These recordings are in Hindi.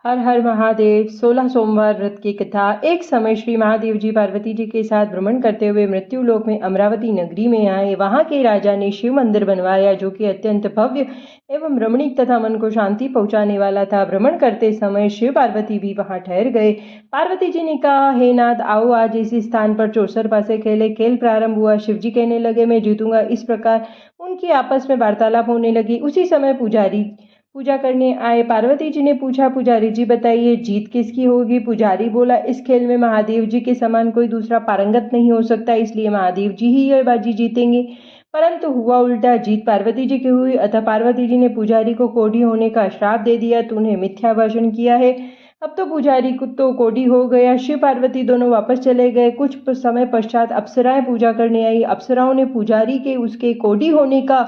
हर हर महादेव 16 सोमवार व्रत की कथा। एक समय श्री महादेव जी पार्वती जी के साथ भ्रमण करते हुए मृत्यु लोक में अमरावती नगरी में आए। वहां के राजा ने शिव मंदिर बनवाया जो कि अत्यंत भव्य एवं रमणीक तथा मन को शांति पहुंचाने वाला था। भ्रमण करते समय शिव पार्वती भी वहां ठहर गए। पार्वती जी ने कहा, हे नाथ, आओ आज इसी स्थान पर चौसर पासे खेले। खेल प्रारंभ हुआ। शिव जी कहने लगे, मैं जीतूंगा। इस प्रकार उनकी आपस में वार्तालाप होने लगी। उसी समय पुजारी पूजा करने आए। पार्वती जी ने पूछा, पुजारी जी बताइए, जीत किसकी होगी? पुजारी बोला, इस खेल में महादेव जी के समान कोई दूसरा पारंगत नहीं हो सकता, इसलिए महादेव जी ही यह बाजी जीतेंगे। परंतु हुआ उल्टा, जीत पार्वती जी की हुई। अतः पार्वती जी ने पुजारी को कोढ़ी होने का श्राप दे दिया। तूने मिथ्या भाषण किया है। अब तो पुजारी को तो कोढ़ी हो गया। शिव पार्वती दोनों वापस चले गए। कुछ समय पश्चात अप्सराएं पूजा करने आई। अप्सराओं ने पुजारी के उसके कोढ़ी होने का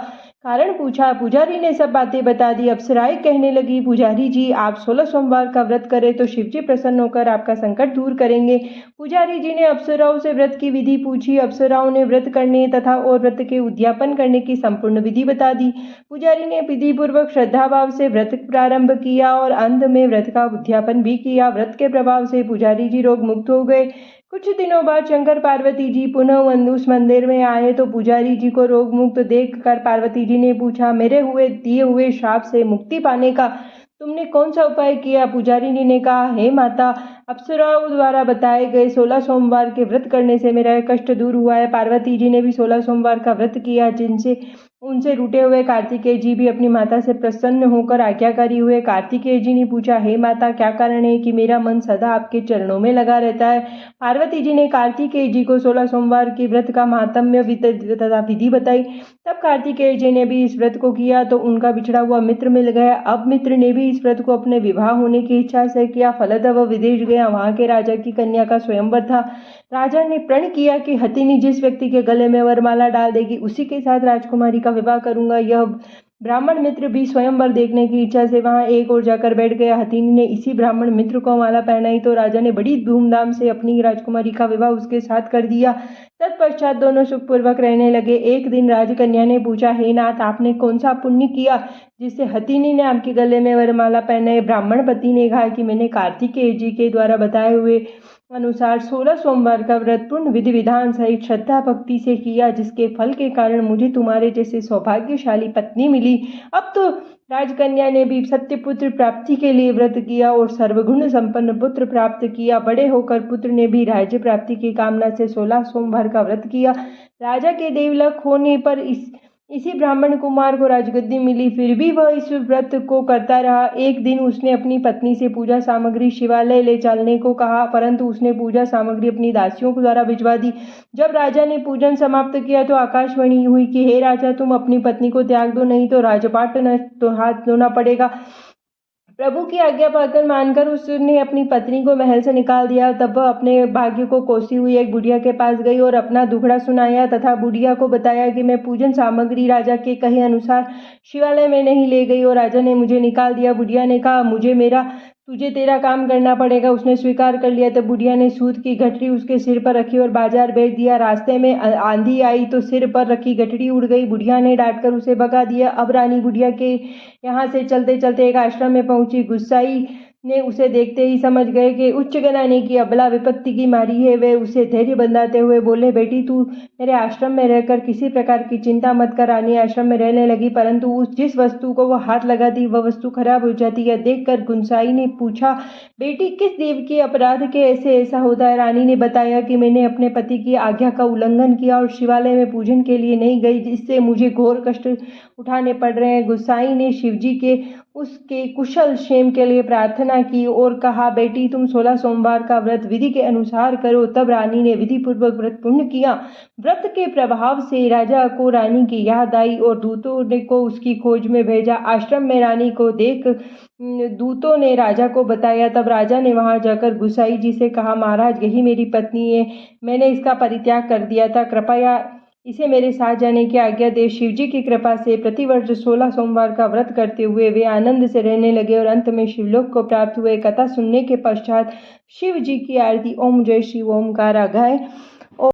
कारण पूछा। पुजारी ने सब बातें बता दी। अप्सराएं कहने लगी, पुजारी जी, आप 16 सोमवार का व्रत करें तो शिव जी प्रसन्न होकर आपका संकट दूर करेंगे। पुजारी जी ने अप्सराओं से व्रत की विधि पूछी। अप्सराओं ने व्रत करने तथा और व्रत के उद्यापन करने की संपूर्ण विधि बता दी। पुजारी ने विधि पूर्वक श्रद्धा भाव से व्रत प्रारंभ किया और अंत में व्रत का उद्यापन भी किया। व्रत के प्रभाव से पुजारी जी रोग मुक्त हो गए। कुछ दिनों बाद शंकर पार्वती जी पुनः उस मंदिर में आए तो पुजारी जी को रोग मुक्त देखकर पार्वती जी ने पूछा, मेरे दिए हुए श्राप से मुक्ति पाने का तुमने कौन सा उपाय किया? पुजारी जी ने कहा, हे माता, अप्सराओं द्वारा बताए गए 16 सोमवार के व्रत करने से मेरा कष्ट दूर हुआ है। पार्वती जी ने भी 16 सोमवार का व्रत किया, जिनसे उनसे रूठे हुए कार्तिकेय जी भी अपनी माता से प्रसन्न होकर आज्ञाकारी हुए। कार्तिकेय जी ने पूछा, हे माता, क्या कारण है कि मेरा मन सदा आपके चरणों में लगा रहता है? पार्वती जी ने कार्तिकेय जी को 16 सोमवार के व्रत का महात्म्य तथा विधि बताई। तब कार्तिकेय जी ने भी इस व्रत को किया तो उनका बिछड़ा हुआ मित्र मिल गया। अब मित्र ने भी इस व्रत को अपने विवाह होने की इच्छा से किया। फलतः वह विदेश गया। वहां के राजा की कन्या का स्वयंवर था। राजा ने प्रण किया कि हथिनी जिस व्यक्ति के गले में वरमाला डाल देगी उसी के साथ राजकुमारी का विवाह करूंगा। यह ब्राह्मण मित्र भी स्वयंवर देखने की इच्छा से वहां एक ओर जाकर बैठ गया। हथिनी ने इसी ब्राह्मण मित्र को माला पहनाई तो राजा ने बड़ी धूमधाम से अपनी राजकुमारी का विवाह उसके साथ कर दिया। तत्पश्चात दोनों सुखपूर्वक रहने लगे। एक दिन राजकन्या ने पूछा, हे नाथ, आपने कौन सा पुण्य किया जिससे हथिनी ने आपके गले में वरमाला पहनाई? ब्राह्मण पति ने कहा कि मैंने कार्तिकेय जी के द्वारा बताए हुए अनुसार 16 सोमवार का व्रत पूर्ण विधि विधान सहित श्रद्धा भक्ति से किया, जिसके फल के कारण मुझे तुम्हारे जैसे सौभाग्यशाली पत्नी मिली। अब तो राजकन्या ने भी सत्यपुत्र प्राप्ति के लिए व्रत किया और सर्वगुण संपन्न पुत्र प्राप्त किया। बड़े होकर पुत्र ने भी राज्य प्राप्ति की कामना से 16 सोमवार का व्रत किया। राजा के देवलक होने पर इसी ब्राह्मण कुमार को राजगद्दी मिली। फिर भी वह इस व्रत को करता रहा। एक दिन उसने अपनी पत्नी से पूजा सामग्री शिवालय ले चलने को कहा, परंतु उसने पूजा सामग्री अपनी दासियों के द्वारा भिजवा दी। जब राजा ने पूजन समाप्त किया तो आकाशवाणी हुई कि हे राजा, तुम अपनी पत्नी को त्याग दो, नहीं तो राजपाट न तो हाथ धोना पड़ेगा। प्रभु की आज्ञा पाकर मानकर उसने अपनी पत्नी को महल से निकाल दिया। तब वह अपने भाग्य को कोसी हुई एक बुढ़िया के पास गई और अपना दुखड़ा सुनाया तथा बुढ़िया को बताया कि मैं पूजन सामग्री राजा के कहे अनुसार शिवालय में नहीं ले गई और राजा ने मुझे निकाल दिया। बुढ़िया ने कहा, तुझे तेरा काम करना पड़ेगा। उसने स्वीकार कर लिया। तब बुढ़िया ने सूत की गठरी उसके सिर पर रखी और बाजार भेज दिया। रास्ते में आंधी आई तो सिर पर रखी गठरी उड़ गई। बुढ़िया ने डांटकर उसे भगा दिया। अब रानी बुढ़िया के यहाँ से चलते चलते एक आश्रम में पहुंची। गुस्साई ने उसे देखते ही समझ गए कि उच्च घराने की अबला विपत्ति की मारी है। वे उसे धैर्य बंधाते हुए बोले, बेटी, तू मेरे आश्रम में रहकर किसी प्रकार की चिंता मत कर। रानी आश्रम में रहने लगी, परंतु जिस वस्तु को वह हाथ लगाती वह वस्तु खराब हो जाती है। देखकर गुंसाई ने पूछा, बेटी, किस देव के अपराध के ऐसा होता है? रानी ने बताया कि मैंने अपने पति की आज्ञा का उल्लंघन किया और शिवालय में पूजन के लिए नहीं गई, जिससे मुझे घोर कष्ट उठाने पड़ रहे हैं। गुंसाई ने शिवजी के उसके कुशल क्षेम के लिए प्रार्थना की और कहा, बेटी, तुम 16 सोमवार का व्रत विधि के अनुसार करो। तब रानी ने विधि पूर्वक व्रत पूर्ण किया। व्रत के प्रभाव से राजा को रानी की याद आई और दूतों ने को उसकी खोज में भेजा। आश्रम में रानी को देख दूतों ने राजा को बताया। तब राजा ने वहां जाकर गुसाई जी से कहा, महाराज, यही मेरी पत्नी है। मैंने इसका परित्याग कर दिया था, कृपया इसे मेरे साथ जाने की आज्ञा दे। शिवजी की कृपा से प्रतिवर्ष 16 सोमवार का व्रत करते हुए वे आनंद से रहने लगे और अंत में शिवलोक को प्राप्त हुए। कथा सुनने के पश्चात शिव जी की आरती ओम जय शिव ओमकार गाए।